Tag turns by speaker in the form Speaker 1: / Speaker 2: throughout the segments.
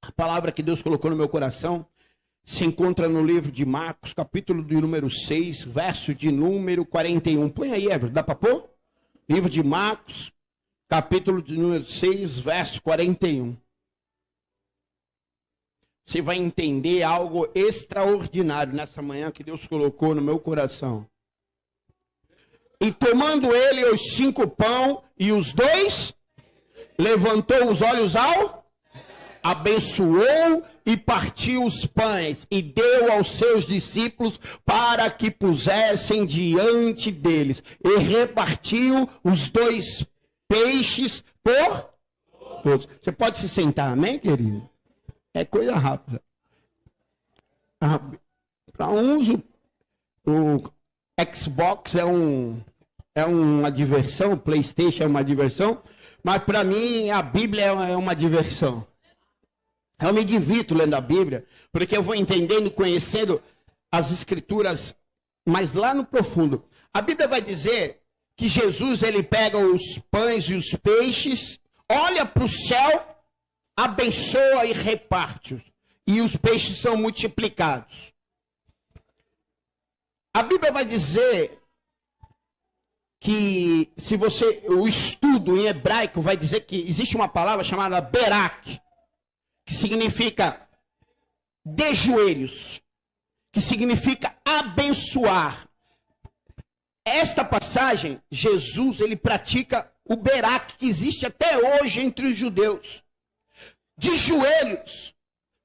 Speaker 1: A palavra que Deus colocou no meu coração se encontra no livro de Marcos, capítulo de número 6, verso de número 41. Põe aí, Everton, dá para pôr? Livro de Marcos, capítulo de número 6, verso 41. Você vai entender algo extraordinário nessa manhã que Deus colocou no meu coração. E tomando ele os 5 pães e os 2, levantou os olhos ao, abençoou e partiu os pães e deu aos seus discípulos para que pusessem diante deles. E repartiu os 2 peixes por todos. Você pode se sentar, amém, querido? É coisa rápida. Para uns, o Xbox é uma diversão, o PlayStation é uma diversão, mas para mim a Bíblia é uma diversão. Eu me divirto lendo a Bíblia, porque eu vou entendendo, conhecendo as Escrituras, mas lá no profundo. A Bíblia vai dizer que Jesus, ele pega os pães e os peixes, olha para o céu, abençoa e reparte-os. E os peixes são multiplicados. A Bíblia vai dizer que, se você, o estudo em hebraico vai dizer que existe uma palavra chamada berak, que significa de joelhos, que significa abençoar. Esta passagem, Jesus, ele pratica o berak, que existe até hoje entre os judeus. De joelhos,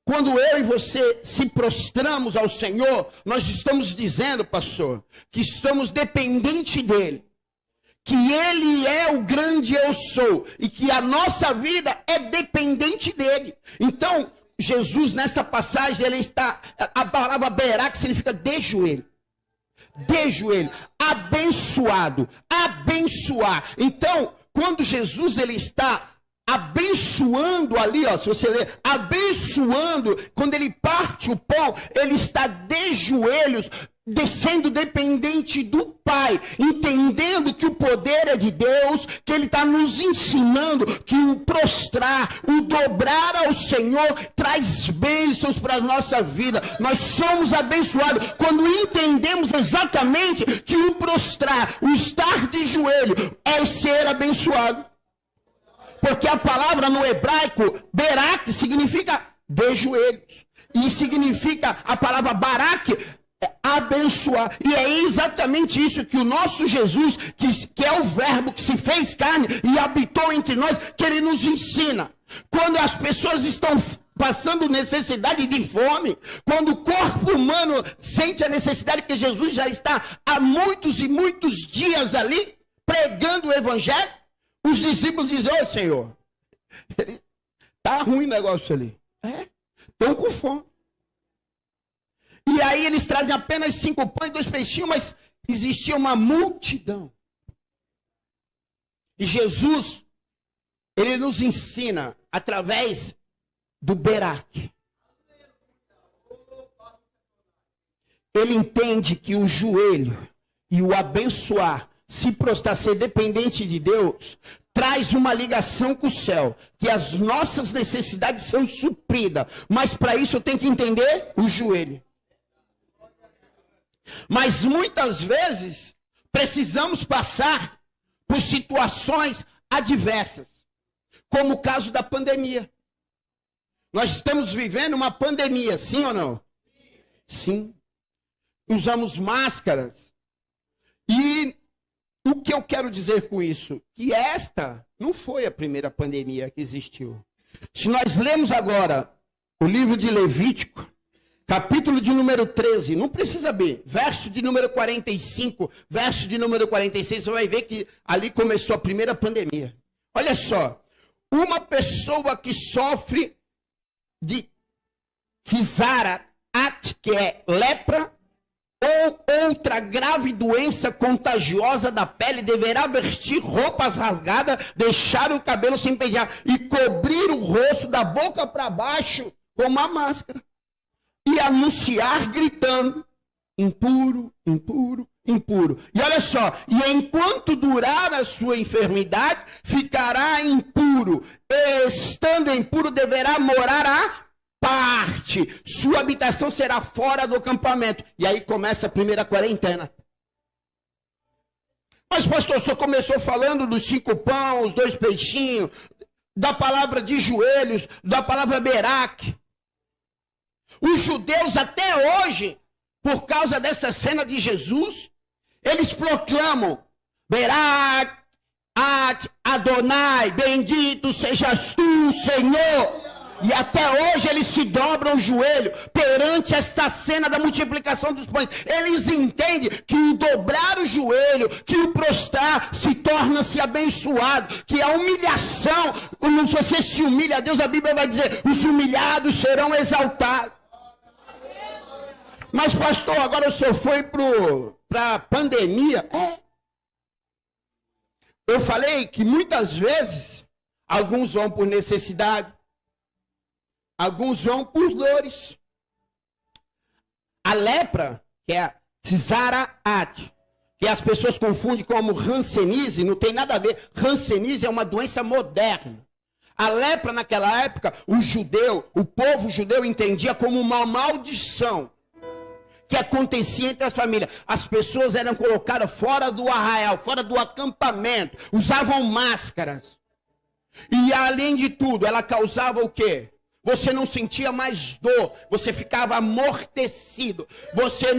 Speaker 1: quando eu e você se prostramos ao Senhor, nós estamos dizendo, pastor, que estamos dependentes dele. Que ele é o grande eu sou. E que a nossa vida é dependente dele. Então, Jesus, nessa passagem, ele está... A palavra berá, que significa de joelho. De joelho. Abençoado. Abençoar. Então, quando Jesus, ele está abençoando ali, ó, se você ler, abençoando, quando ele parte o pão, ele está de joelhos, descendo dependente do Pai, entendendo que o poder é de Deus, que ele está nos ensinando que o prostrar, o dobrar ao Senhor traz bênçãos para a nossa vida. Nós somos abençoados quando entendemos exatamente que o prostrar, o estar de joelho é ser abençoado. Porque a palavra no hebraico, berak, significa de joelhos. E significa a palavra barak, abençoar. E é exatamente isso que o nosso Jesus, que é o verbo que se fez carne e habitou entre nós, que ele nos ensina. Quando as pessoas estão passando necessidade de fome, quando o corpo humano sente a necessidade, que Jesus já está há muitos e muitos dias ali, pregando o evangelho, os discípulos dizem, ô Senhor, tá ruim o negócio ali. Estão com fome. E aí eles trazem apenas 5 pães e 2 peixinhos, mas existia uma multidão. E Jesus, ele nos ensina através do berak. Ele entende que o joelho e o abençoar, se prostrar, ser dependente de Deus, traz uma ligação com o céu, que as nossas necessidades são supridas. Mas para isso eu tenho que entender o joelho. Mas muitas vezes precisamos passar por situações adversas, como o caso da pandemia. Nós estamos vivendo uma pandemia, sim ou não? Sim. Usamos máscaras. E o que eu quero dizer com isso? Que esta não foi a primeira pandemia que existiu. Se nós lemos agora o livro de Levítico, capítulo de número 13, não precisa ver, verso de número 45, verso de número 46, você vai ver que ali começou a primeira pandemia. Olha só, uma pessoa que sofre de Kizara, que é lepra, ou outra grave doença contagiosa da pele, deverá vestir roupas rasgadas, deixar o cabelo sem pentear e cobrir o rosto da boca para baixo com uma máscara. E anunciar gritando, impuro, impuro, impuro. E olha só, e enquanto durar a sua enfermidade, ficará impuro. E estando impuro, deverá morar parte, sua habitação será fora do acampamento. E aí começa a primeira quarentena. Mas pastor, o senhor começou falando dos 5 pães, 2 peixinhos, da palavra de joelhos, da palavra Beraque. Os judeus até hoje, por causa dessa cena de Jesus, eles proclamam Beraque, Adonai, bendito sejas tu, Senhor. E até hoje eles se dobram o joelho perante esta cena da multiplicação dos pães. Eles entendem que o dobrar o joelho, que o prostrar, se torna-se abençoado. Que a humilhação, quando você se humilha a Deus, a Bíblia vai dizer, os humilhados serão exaltados. Mas pastor, agora o senhor foi para a pandemia. Eu falei que muitas vezes, alguns vão por necessidade, alguns vão por dores. A lepra, que é a Tzaraat, que as pessoas confundem como hanseníase, não tem nada a ver. Hanseníase é uma doença moderna. A lepra naquela época, o povo judeu entendia como uma maldição que acontecia entre as famílias. As pessoas eram colocadas fora do arraial, fora do acampamento, usavam máscaras. E além de tudo, ela causava o quê? Você não sentia mais dor, você ficava amortecido, você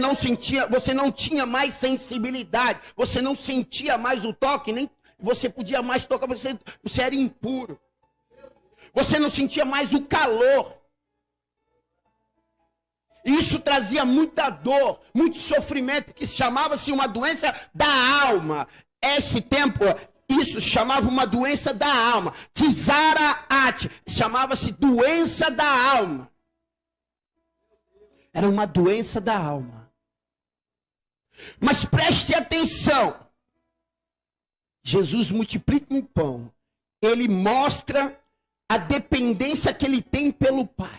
Speaker 1: não tinha mais sensibilidade, você não sentia mais o toque, nem você podia mais tocar, você era impuro. Você não sentia mais o calor. Isso trazia muita dor, muito sofrimento, que chamava-se uma doença da alma. Esse tempo, isso chamava uma doença da alma. Tzaraat, chamava-se doença da alma. Era uma doença da alma. Mas preste atenção. Jesus multiplica um pão. Ele mostra a dependência que ele tem pelo Pai.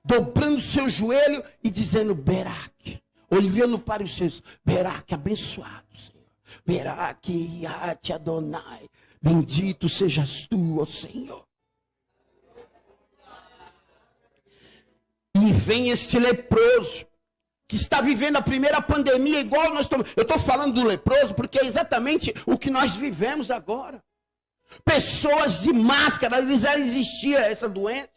Speaker 1: Dobrando seu joelho e dizendo Beraque, olhando para os seus, Beraque, abençoado, Senhor. Beraque, Yate Adonai, bendito sejas tu, ó Senhor. E vem este leproso, que está vivendo a primeira pandemia igual nós estamos. Eu estou falando do leproso porque é exatamente o que nós vivemos agora. Pessoas de máscara, já existia essa doença.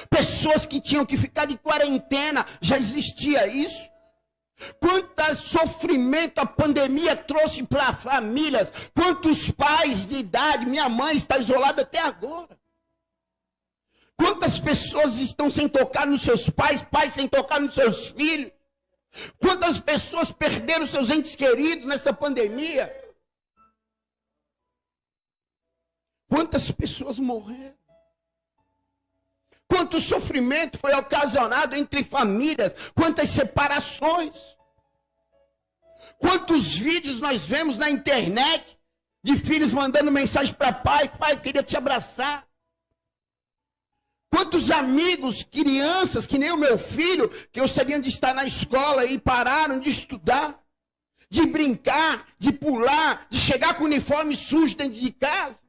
Speaker 1: Pessoas que tinham que ficar de quarentena, já existia isso. Quanto sofrimento a pandemia trouxe para famílias. Quantos pais de idade, minha mãe está isolada até agora. Quantas pessoas estão sem tocar nos seus pais, pais sem tocar nos seus filhos. Quantas pessoas perderam seus entes queridos nessa pandemia. Quantas pessoas morreram. Quanto sofrimento foi ocasionado entre famílias, quantas separações. Quantos vídeos nós vemos na internet de filhos mandando mensagem para pai, pai, eu queria te abraçar. Quantos amigos, crianças, que nem o meu filho, que gostariam de estar na escola e pararam de estudar, de brincar, de pular, de chegar com o uniforme sujo dentro de casa.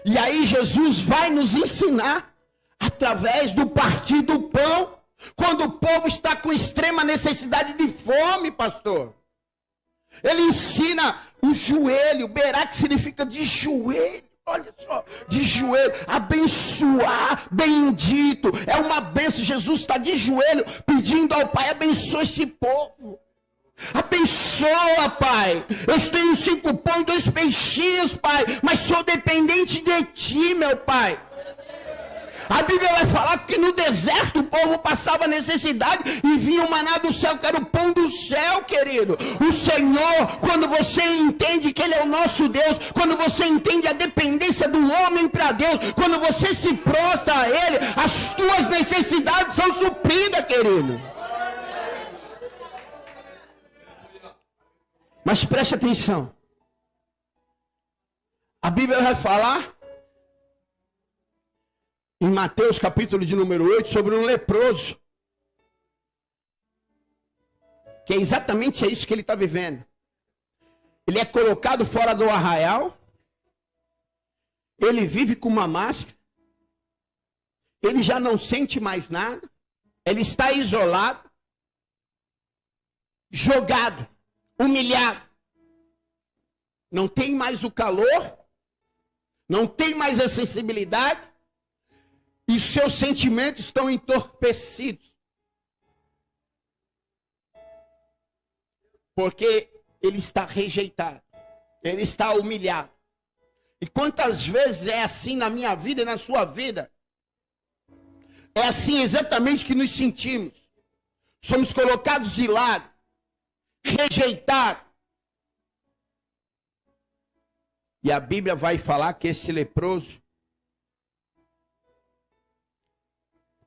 Speaker 1: E aí Jesus vai nos ensinar, através do partir do pão, quando o povo está com extrema necessidade de fome, pastor. Ele ensina o joelho, Beraque significa de joelho, olha só, de joelho, abençoar, bendito, é uma bênção. Jesus está de joelho pedindo ao Pai, abençoa este povo. Abençoa, Pai. Eu tenho 5 pães e 2 peixinhos, Pai, mas sou dependente de Ti, meu Pai. A Bíblia vai falar que no deserto o povo passava necessidade e vinha o maná do céu, que era o pão do céu, querido. O Senhor, quando você entende que Ele é o nosso Deus, quando você entende a dependência do homem para Deus, quando você se prostra a Ele, as tuas necessidades são supridas, querido. Mas preste atenção. A Bíblia vai falar em Mateus capítulo de número 8 sobre um leproso. Que é exatamente isso que ele está vivendo. Ele é colocado fora do arraial. Ele vive com uma máscara. Ele já não sente mais nada. Ele está isolado, jogado, humilhado. Não tem mais o calor, não tem mais a sensibilidade, e seus sentimentos estão entorpecidos. Porque ele está rejeitado, ele está humilhado. E quantas vezes é assim na minha vida e na sua vida? É assim exatamente que nos sentimos. Somos colocados de lado, rejeitados. E a Bíblia vai falar que esse leproso,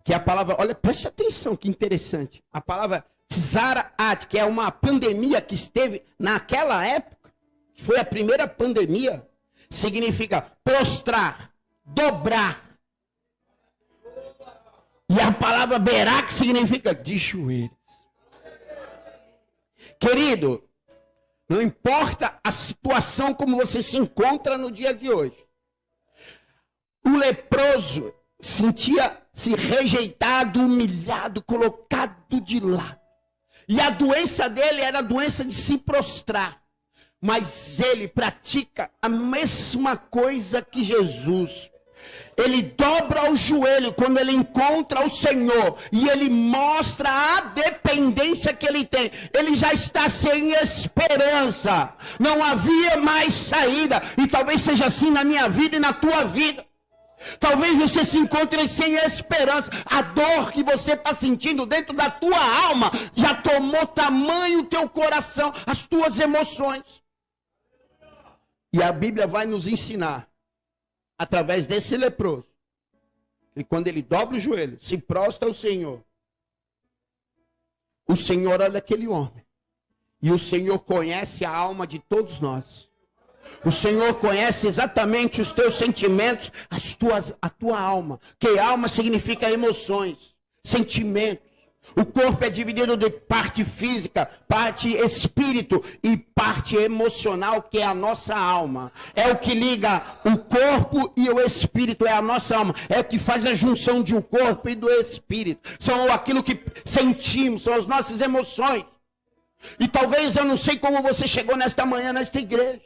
Speaker 1: que a palavra, olha, preste atenção, que interessante. A palavra Tzara-At, que é uma pandemia que esteve naquela época, que foi a primeira pandemia, significa prostrar, dobrar. E a palavra Berak significa de joelhos. Querido, não importa a situação como você se encontra no dia de hoje. O leproso sentia-se rejeitado, humilhado, colocado de lado. E a doença dele era a doença de se prostrar. Mas ele pratica a mesma coisa que Jesus. Ele dobra o joelho quando ele encontra o Senhor. E ele mostra a dependência que ele tem. Ele já está sem esperança. Não havia mais saída. E talvez seja assim na minha vida e na tua vida. Talvez você se encontre sem esperança. A dor que você está sentindo dentro da tua alma já tomou tamanho o teu coração, as tuas emoções. E a Bíblia vai nos ensinar, através desse leproso, que quando ele dobra o joelho, se prostra ao Senhor, o Senhor olha aquele homem. E o Senhor conhece a alma de todos nós. O Senhor conhece exatamente os teus sentimentos, a tua alma. Que alma significa emoções, sentimentos. O corpo é dividido de parte física, parte espírito e parte emocional, que é a nossa alma. É o que liga o corpo e o espírito, é a nossa alma. É o que faz a junção de o corpo e do espírito. São aquilo que sentimos, são as nossas emoções. E talvez eu não sei como você chegou nesta manhã, nesta igreja.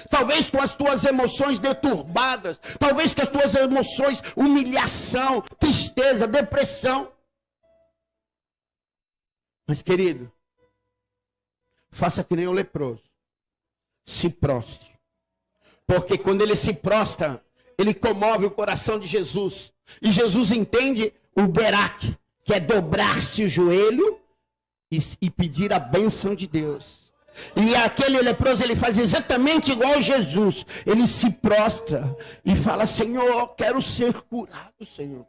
Speaker 1: Talvez com as tuas emoções deturbadas, talvez com as tuas emoções, humilhação, tristeza, depressão. Mas querido, faça que nem o leproso, se prostre. Porque quando ele se prostra, ele comove o coração de Jesus. E Jesus entende o Berak, que é dobrar-se o joelho e pedir a bênção de Deus. E aquele leproso, ele faz exatamente igual Jesus. Ele se prostra e fala: Senhor, quero ser curado, Senhor.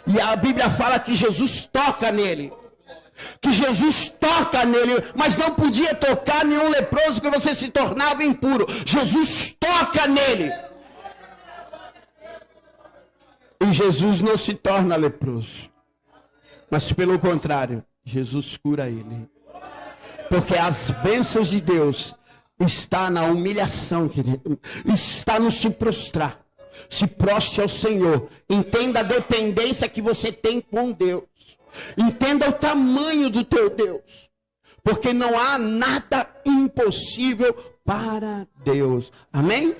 Speaker 1: E a Bíblia fala que Jesus toca nele. Que Jesus toca nele, mas não podia tocar nenhum leproso, que você se tornava impuro. Jesus toca nele. E Jesus não se torna leproso. Mas pelo contrário, Jesus cura ele. Porque as bênçãos de Deus está na humilhação, querido. Está no se prostrar. Se prostre ao Senhor. Entenda a dependência que você tem com Deus. Entenda o tamanho do teu Deus. Porque não há nada impossível para Deus. Amém?